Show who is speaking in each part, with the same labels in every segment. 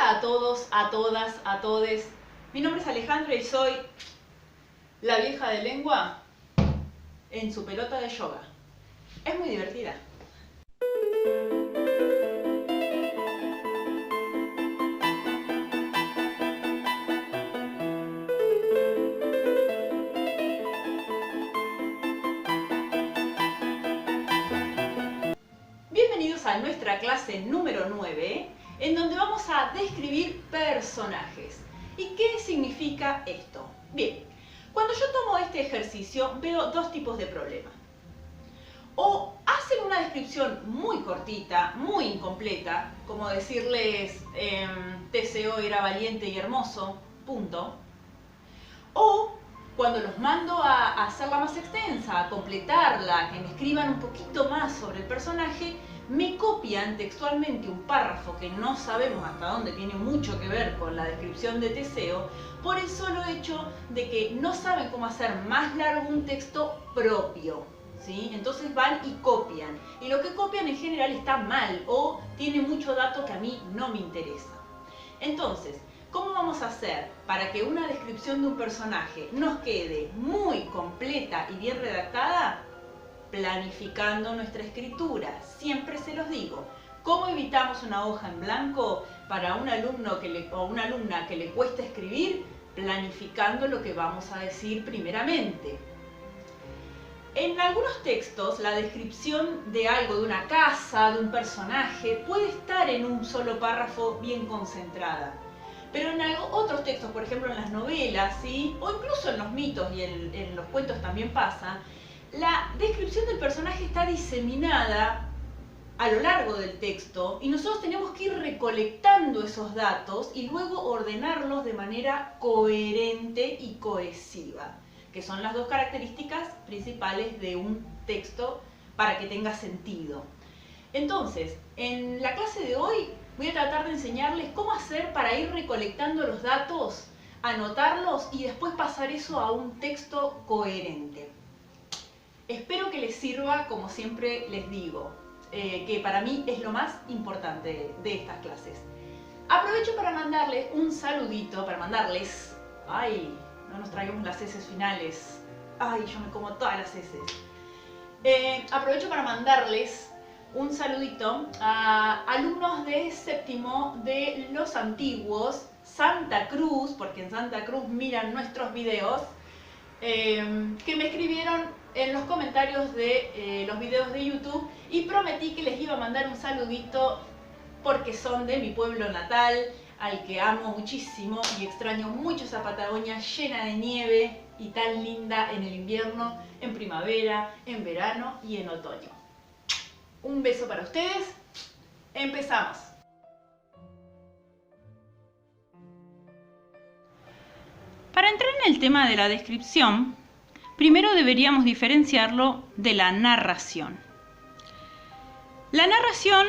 Speaker 1: Hola a todos, a todas, a todes. Mi nombre es Alejandra y soy la vieja de lengua en su pelota de yoga. Es muy divertida. Bienvenidos a nuestra clase número 9, en donde vamos a describir personajes. ¿Y qué significa esto? Bien, cuando yo tomo este ejercicio veo dos tipos de problemas. O hacen una descripción muy cortita, muy incompleta, como decirles Teseo era valiente y hermoso, punto. O cuando los mando a hacerla más extensa, a completarla, que me escriban un poquito más sobre el personaje, me copian textualmente un párrafo que no sabemos hasta dónde tiene mucho que ver con la descripción de Teseo, por el solo hecho de que no saben cómo hacer más largo un texto propio, ¿sí? Entonces van y copian. Y lo que copian en general está mal o tiene mucho dato que a mí no me interesa. Entonces, ¿cómo vamos a hacer para que una descripción de un personaje nos quede muy completa y bien redactada? Planificando nuestra escritura. Siempre se los digo. ¿Cómo evitamos una hoja en blanco para un alumno o una alumna que le cuesta escribir? Planificando lo que vamos a decir primeramente. En algunos textos, la descripción de algo, de una casa, de un personaje, puede estar en un solo párrafo bien concentrada. Pero en otros textos, por ejemplo en las novelas, ¿sí? O incluso en los mitos y en los cuentos también pasa, la descripción del personaje está diseminada a lo largo del texto y nosotros tenemos que ir recolectando esos datos y luego ordenarlos de manera coherente y cohesiva, que son las dos características principales de un texto para que tenga sentido. Entonces, en la clase de hoy voy a tratar de enseñarles cómo hacer para ir recolectando los datos, anotarlos y después pasar eso a un texto coherente. Espero que les sirva, como siempre les digo, que para mí es lo más importante de estas clases. Aprovecho para mandarles un saludito, ay, no nos traigamos las heces finales, ay, yo me como todas las heces. Aprovecho para mandarles un saludito a alumnos de séptimo de los antiguos Santa Cruz, porque en Santa Cruz miran nuestros videos, que me escribieron en los comentarios de los videos de YouTube y prometí que les iba a mandar un saludito porque son de mi pueblo natal, al que amo muchísimo y extraño mucho esa Patagonia llena de nieve y tan linda en el invierno, en primavera, en verano y en otoño. Un beso para ustedes. Empezamos. Para entrar en el tema de la descripción, primero deberíamos diferenciarlo de la narración. La narración,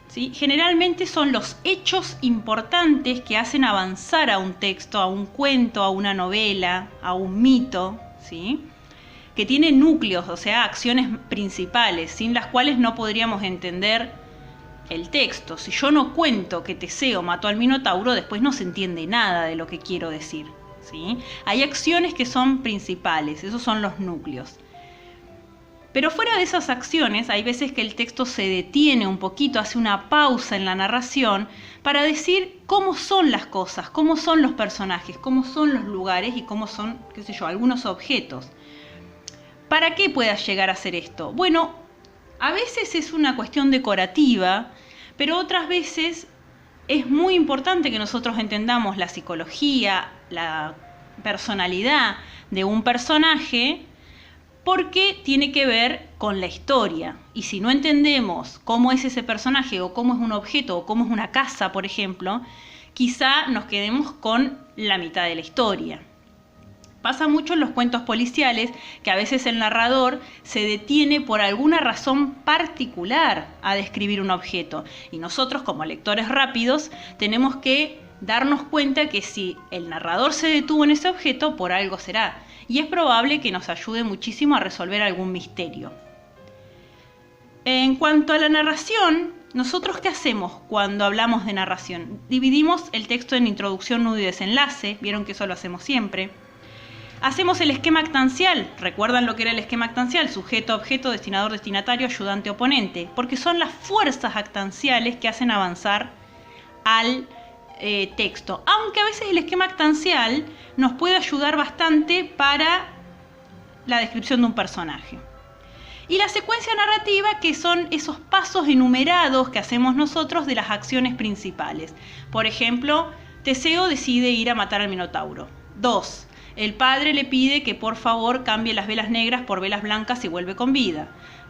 Speaker 1: ¿sí?, generalmente son los hechos importantes que hacen avanzar a un texto, a un cuento, a una novela, a un mito, ¿sí?, que tienen núcleos, o sea, acciones principales, sin las cuales no podríamos entender el texto. Si yo no cuento que Teseo mató al Minotauro, después no se entiende nada de lo que quiero decir, ¿sí? Hay acciones que son principales, esos son los núcleos. Pero fuera de esas acciones, hay veces que el texto se detiene un poquito, hace una pausa en la narración para decir cómo son las cosas, cómo son los personajes, cómo son los lugares y cómo son, qué sé yo, algunos objetos. ¿Para qué pueda llegar a ser esto? Bueno, a veces es una cuestión decorativa, pero otras veces es muy importante que nosotros entendamos la psicología, la personalidad de un personaje, porque tiene que ver con la historia. Y si no entendemos cómo es ese personaje, o cómo es un objeto, o cómo es una casa, por ejemplo, quizá nos quedemos con la mitad de la historia. Pasa mucho en los cuentos policiales que a veces el narrador se detiene por alguna razón particular a describir un objeto. Y nosotros, como lectores rápidos, tenemos que darnos cuenta que si el narrador se detuvo en ese objeto, por algo será. Y es probable que nos ayude muchísimo a resolver algún misterio. En cuanto a la narración, ¿nosotros qué hacemos cuando hablamos de narración? Dividimos el texto en introducción, nudo y desenlace. Vieron que eso lo hacemos siempre. Hacemos el esquema actancial. ¿Recuerdan lo que era el esquema actancial? Sujeto, objeto, destinador, destinatario, ayudante, oponente. Porque son las fuerzas actanciales que hacen avanzar al texto. Aunque a veces el esquema actancial nos puede ayudar bastante para la descripción de un personaje. Y la secuencia narrativa, que son esos pasos enumerados que hacemos nosotros de las acciones principales. Por ejemplo, Teseo decide ir a matar al Minotauro. 2. El padre le pide que por favor cambie las velas negras por velas blancas y vuelve con vida.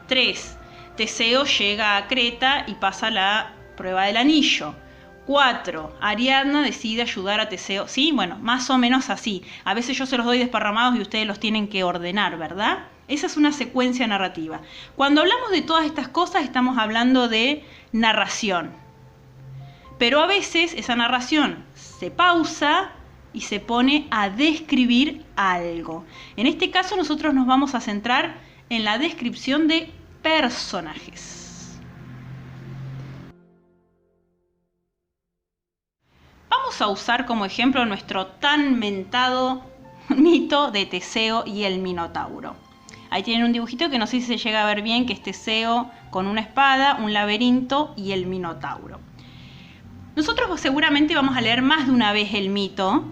Speaker 1: 3. Teseo llega a Creta y pasa la prueba del anillo. 4. Ariadna decide ayudar a Teseo. Sí, bueno, más o menos así. A veces yo se los doy desparramados y ustedes los tienen que ordenar, ¿verdad? Esa es una secuencia narrativa. Cuando hablamos de todas estas cosas estamos hablando de narración. Pero a veces esa narración se pausa y se pone a describir algo. En este caso nosotros nos vamos a centrar en la descripción de personajes. Vamos a usar como ejemplo nuestro tan mentado mito de Teseo y el Minotauro. Ahí tienen un dibujito que no sé si se llega a ver bien, que es Teseo con una espada, un laberinto y el Minotauro. Nosotros seguramente vamos a leer más de una vez el mito,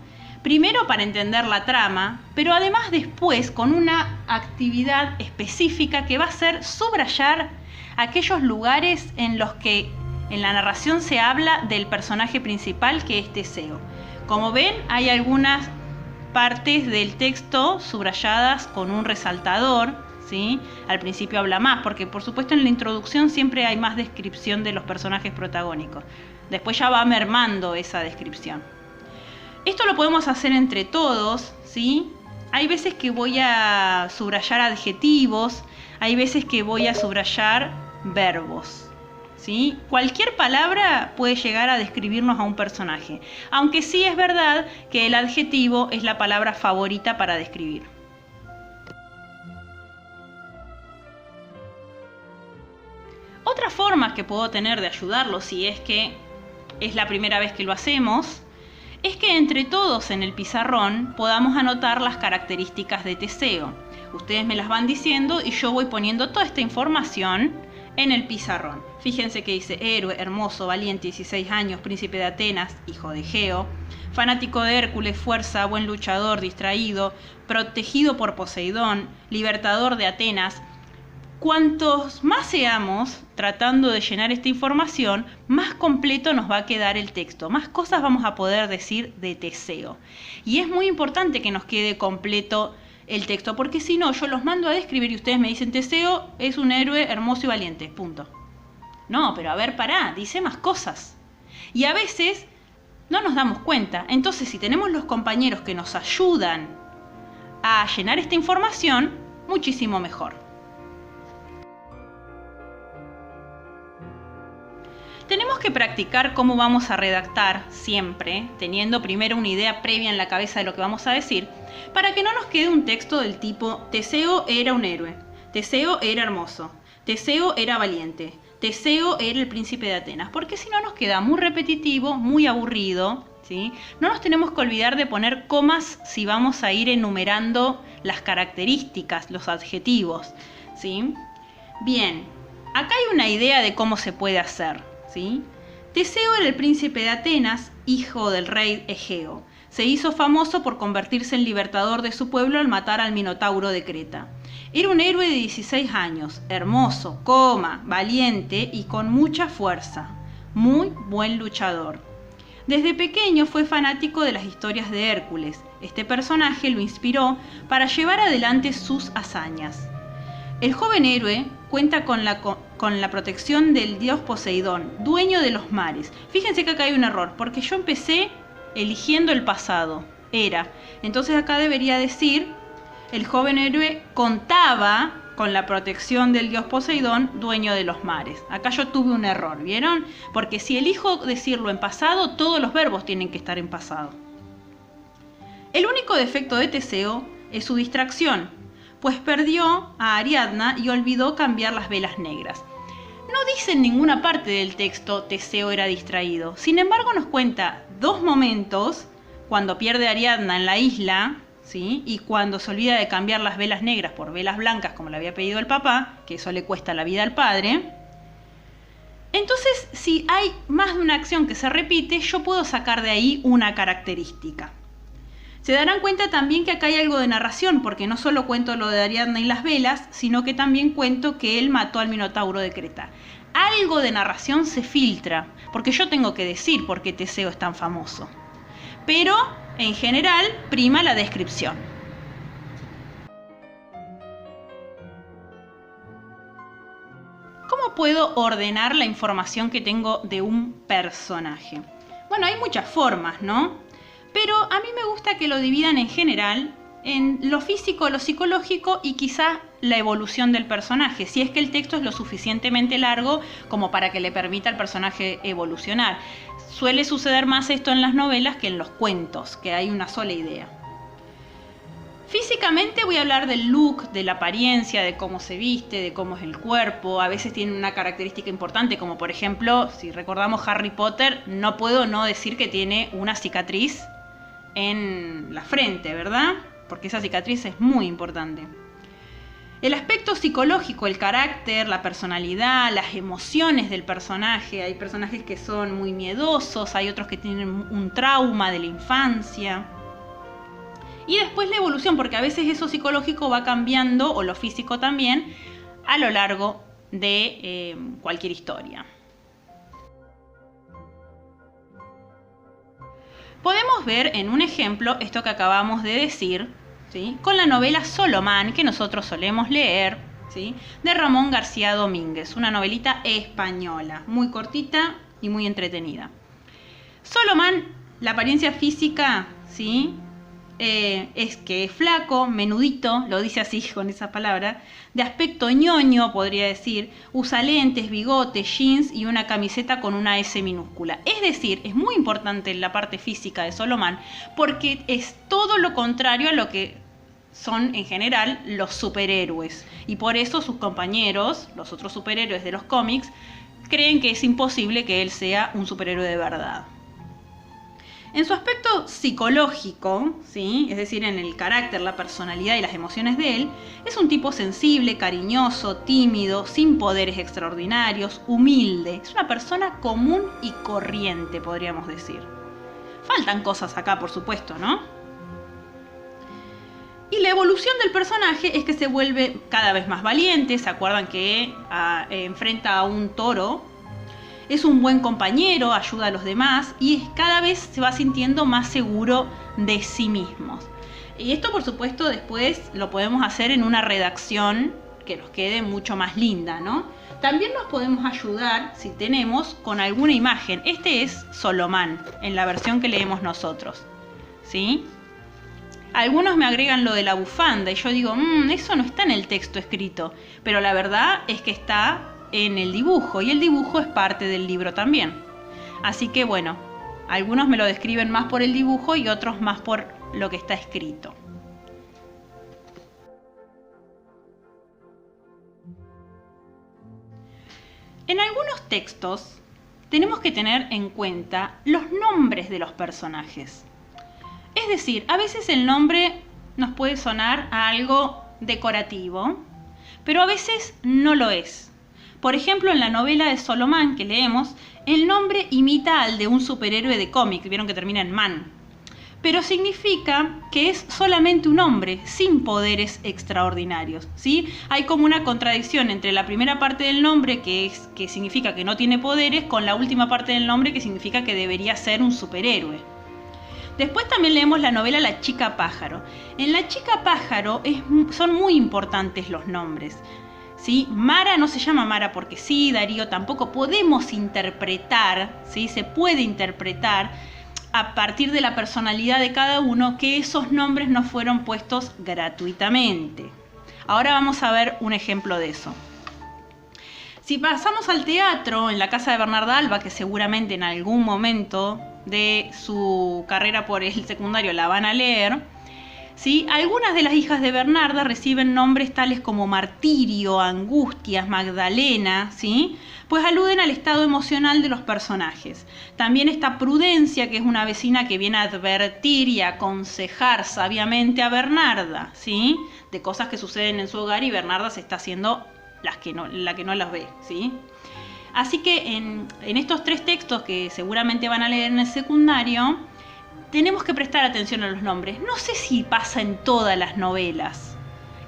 Speaker 1: primero para entender la trama, pero además después con una actividad específica que va a ser subrayar aquellos lugares en los que en la narración se habla del personaje principal, que es Teseo. Como ven, hay algunas partes del texto subrayadas con un resaltador, ¿sí? Al principio habla más, porque por supuesto en la introducción siempre hay más descripción de los personajes protagónicos. Después ya va mermando esa descripción. Esto lo podemos hacer entre todos, ¿sí? Hay veces que voy a subrayar adjetivos, hay veces que voy a subrayar verbos, ¿sí? Cualquier palabra puede llegar a describirnos a un personaje, aunque sí es verdad que el adjetivo es la palabra favorita para describir. Otra forma que puedo tener de ayudarlo, si es que es la primera vez que lo hacemos, es que entre todos en el pizarrón podamos anotar las características de Teseo. Ustedes me las van diciendo y yo voy poniendo toda esta información en el pizarrón. Fíjense que dice héroe, hermoso, valiente, 16 años, príncipe de Atenas, hijo de Egeo, fanático de Hércules, fuerza, buen luchador, distraído, protegido por Poseidón, libertador de Atenas. Cuantos más seamos tratando de llenar esta información, más completo nos va a quedar el texto, más cosas vamos a poder decir de Teseo. Y es muy importante que nos quede completo el texto, porque si no, yo los mando a describir y ustedes me dicen Teseo es un héroe hermoso y valiente, punto. No, pero a ver, pará, dice más cosas. Y a veces no nos damos cuenta. Entonces, si tenemos los compañeros que nos ayudan a llenar esta información, muchísimo mejor. Tenemos que practicar cómo vamos a redactar siempre, teniendo primero una idea previa en la cabeza de lo que vamos a decir, para que no nos quede un texto del tipo Teseo era un héroe, Teseo era hermoso, Teseo era valiente, Teseo era el príncipe de Atenas, porque si no nos queda muy repetitivo, muy aburrido, ¿sí? No nos tenemos que olvidar de poner comas si vamos a ir enumerando las características, los adjetivos, ¿sí? Bien, acá hay una idea de cómo se puede hacer. ¿Sí? Teseo era el príncipe de Atenas, hijo del rey Egeo. Se hizo famoso por convertirse en libertador de su pueblo al matar al Minotauro de Creta. Era un héroe de 16 años, hermoso, valiente y con mucha fuerza. Muy buen luchador. Desde pequeño fue fanático de las historias de Hércules. Este personaje lo inspiró para llevar adelante sus hazañas. El joven héroe cuenta con la protección del dios Poseidón, dueño de los mares. Fíjense que acá hay un error, porque yo empecé eligiendo el pasado, era. Entonces acá debería decir, el joven héroe contaba con la protección del dios Poseidón, dueño de los mares. Acá yo tuve un error, ¿vieron? Porque si elijo decirlo en pasado, todos los verbos tienen que estar en pasado. El único defecto de Teseo es su distracción, pues perdió a Ariadna y olvidó cambiar las velas negras. No dice en ninguna parte del texto Teseo era distraído. Sin embargo, nos cuenta dos momentos, cuando pierde a Ariadna en la isla, ¿sí? Y cuando se olvida de cambiar las velas negras por velas blancas, como le había pedido el papá, que eso le cuesta la vida al padre. Entonces, si hay más de una acción que se repite, yo puedo sacar de ahí una característica. Se darán cuenta también que acá hay algo de narración, porque no solo cuento lo de Ariadna y las velas, sino que también cuento que él mató al Minotauro de Creta. Algo de narración se filtra, porque yo tengo que decir por qué Teseo es tan famoso. Pero, en general, prima la descripción. ¿Cómo puedo ordenar la información que tengo de un personaje? Bueno, hay muchas formas, ¿no? Pero a mí me gusta que lo dividan en general en lo físico, lo psicológico y quizá la evolución del personaje, si es que el texto es lo suficientemente largo como para que le permita al personaje evolucionar. Suele suceder más esto en las novelas que en los cuentos, que hay una sola idea. Físicamente voy a hablar del look, de la apariencia, de cómo se viste, de cómo es el cuerpo. A veces tiene una característica importante, como por ejemplo, si recordamos Harry Potter, no puedo no decir que tiene una cicatriz en la frente, ¿verdad? Porque esa cicatriz es muy importante. El aspecto psicológico, el carácter, la personalidad, las emociones del personaje. Hay personajes que son muy miedosos, hay otros que tienen un trauma de la infancia. Y después la evolución, porque a veces eso psicológico va cambiando, o lo físico también, a lo largo de cualquier historia. Podemos ver en un ejemplo esto que acabamos de decir, ¿sí? Con la novela Solomán, que nosotros solemos leer, ¿sí? De Ramón García Domínguez, una novelita española, muy cortita y muy entretenida. Solomán, la apariencia física, ¿sí? Es que es flaco, menudito, lo dice así con esa palabra, de aspecto ñoño, podría decir, usa lentes, bigotes, jeans y una camiseta con una S minúscula. Es decir, es muy importante la parte física de Solomán porque es todo lo contrario a lo que son en general los superhéroes. Y por eso sus compañeros, los otros superhéroes de los cómics, creen que es imposible que él sea un superhéroe de verdad. En su aspecto psicológico, ¿sí? Es decir, en el carácter, la personalidad y las emociones de él, es un tipo sensible, cariñoso, tímido, sin poderes extraordinarios, humilde. Es una persona común y corriente, podríamos decir. Faltan cosas acá, por supuesto, ¿no? Y la evolución del personaje es que se vuelve cada vez más valiente. ¿Se acuerdan que enfrenta a un toro? Es un buen compañero, ayuda a los demás y cada vez se va sintiendo más seguro de sí mismo. Y esto, por supuesto, después lo podemos hacer en una redacción que nos quede mucho más linda, ¿no? También nos podemos ayudar, si tenemos, con alguna imagen. Este es Solomán, en la versión que leemos nosotros, ¿sí? Algunos me agregan lo de la bufanda y yo digo, eso no está en el texto escrito. Pero la verdad es que está en el dibujo, y el dibujo es parte del libro también. Así que bueno, algunos me lo describen más por el dibujo y otros más por lo que está escrito. En algunos textos tenemos que tener en cuenta los nombres de los personajes. Es decir, a veces el nombre nos puede sonar a algo decorativo, pero a veces no lo es. Por ejemplo, en la novela de Solomán que leemos, el nombre imita al de un superhéroe de cómic, vieron que termina en man. Pero significa que es solamente un hombre, sin poderes extraordinarios, ¿sí? Hay como una contradicción entre la primera parte del nombre, que significa que no tiene poderes, con la última parte del nombre, que significa que debería ser un superhéroe. Después también leemos la novela La chica pájaro. En La chica pájaro son muy importantes los nombres, ¿sí? Mara no se llama Mara porque sí, Darío tampoco. Podemos interpretar, ¿sí? Se puede interpretar a partir de la personalidad de cada uno que esos nombres no fueron puestos gratuitamente. Ahora vamos a ver un ejemplo de eso. Si pasamos al teatro, en la casa de Bernarda Alba, que seguramente en algún momento de su carrera por el secundario la van a leer, ¿sí? Algunas de las hijas de Bernarda reciben nombres tales como Martirio, Angustias, Magdalena, ¿sí? Pues aluden al estado emocional de los personajes. También está Prudencia, que es una vecina que viene a advertir y a aconsejar sabiamente a Bernarda, ¿sí? De cosas que suceden en su hogar, y Bernarda se está haciendo la que no las ve, ¿sí? Así que en estos 3 textos que seguramente van a leer en el secundario, tenemos que prestar atención a los nombres. No sé si pasa en todas las novelas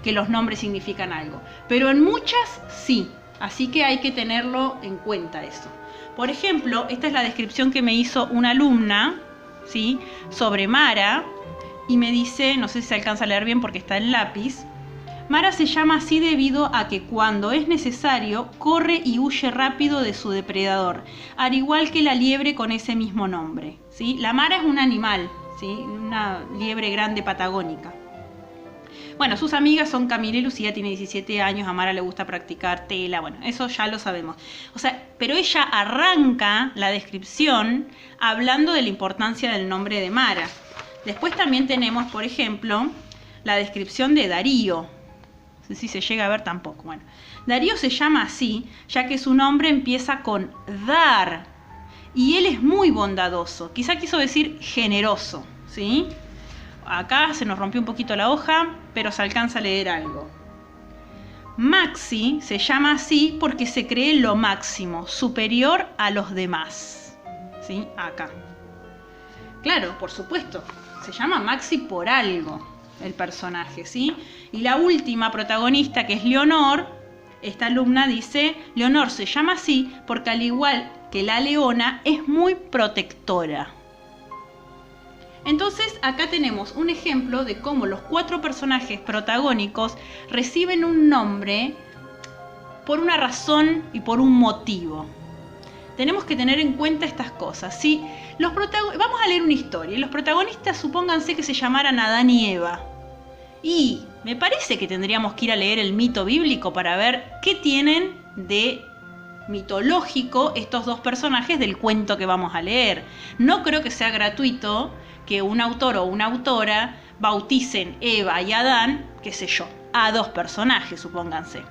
Speaker 1: que los nombres significan algo, pero en muchas sí. Así que hay que tenerlo en cuenta eso. Por ejemplo, esta es la descripción que me hizo una alumna, ¿sí? Sobre Mara, y me dice, no sé si se alcanza a leer bien porque está en lápiz: Mara se llama así debido a que cuando es necesario corre y huye rápido de su depredador, al igual que la liebre con ese mismo nombre, ¿sí? La Mara es un animal, ¿sí? Una liebre grande patagónica. Bueno, sus amigas son Camila y Lucía, tiene 17 años, a Mara le gusta practicar tela, bueno, eso ya lo sabemos. O sea, pero ella arranca la descripción hablando de la importancia del nombre de Mara. Después también tenemos, por ejemplo, la descripción de Darío. No sé si se llega a ver tampoco. Bueno, Darío se llama así, ya que su nombre empieza con dar. Y él es muy bondadoso. Quizá quiso decir generoso, ¿sí? Acá se nos rompió un poquito la hoja, pero se alcanza a leer algo. Maxi se llama así porque se cree lo máximo, superior a los demás, ¿sí? Acá. Claro, por supuesto. Se llama Maxi por algo el personaje, ¿sí? Y la última protagonista, que es Leonor, esta alumna dice: Leonor se llama así porque, al igual que la leona, es muy protectora. Entonces acá tenemos un ejemplo de cómo los 4 personajes protagónicos reciben un nombre por una razón y por un motivo. Tenemos que tener en cuenta estas cosas, ¿sí? Vamos a leer una historia y los protagonistas, supónganse que se llamaran Adán y Eva. Y me parece que tendríamos que ir a leer el mito bíblico para ver qué tienen de mitológico estos 2 personajes del cuento que vamos a leer. No creo que sea gratuito que un autor o una autora bauticen Eva y Adán, qué sé yo, a 2 personajes, supónganse.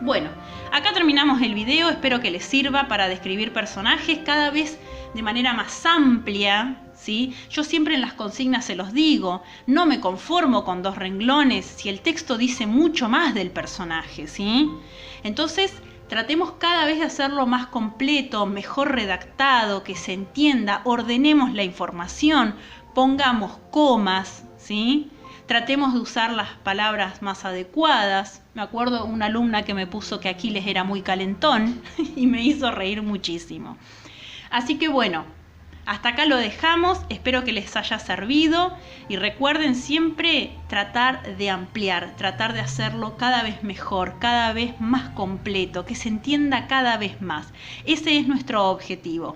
Speaker 1: Bueno, acá terminamos el video, espero que les sirva para describir personajes cada vez de manera más amplia, ¿sí? Yo siempre en las consignas se los digo, no me conformo con 2 renglones si el texto dice mucho más del personaje, ¿sí? Entonces, tratemos cada vez de hacerlo más completo, mejor redactado, que se entienda, ordenemos la información, pongamos comas, ¿sí? Tratemos de usar las palabras más adecuadas. Me acuerdo una alumna que me puso que Aquiles era muy calentón y me hizo reír muchísimo. Así que bueno, hasta acá lo dejamos, espero que les haya servido y recuerden siempre tratar de ampliar, tratar de hacerlo cada vez mejor, cada vez más completo, que se entienda cada vez más. Ese es nuestro objetivo.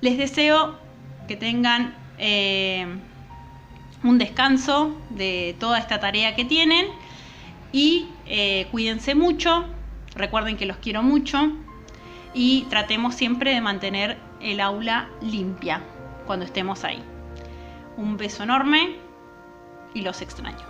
Speaker 1: Les deseo que tengan un descanso de toda esta tarea que tienen y cuídense mucho, recuerden que los quiero mucho y tratemos siempre de mantener el aula limpia cuando estemos ahí. Un beso enorme y los extraño.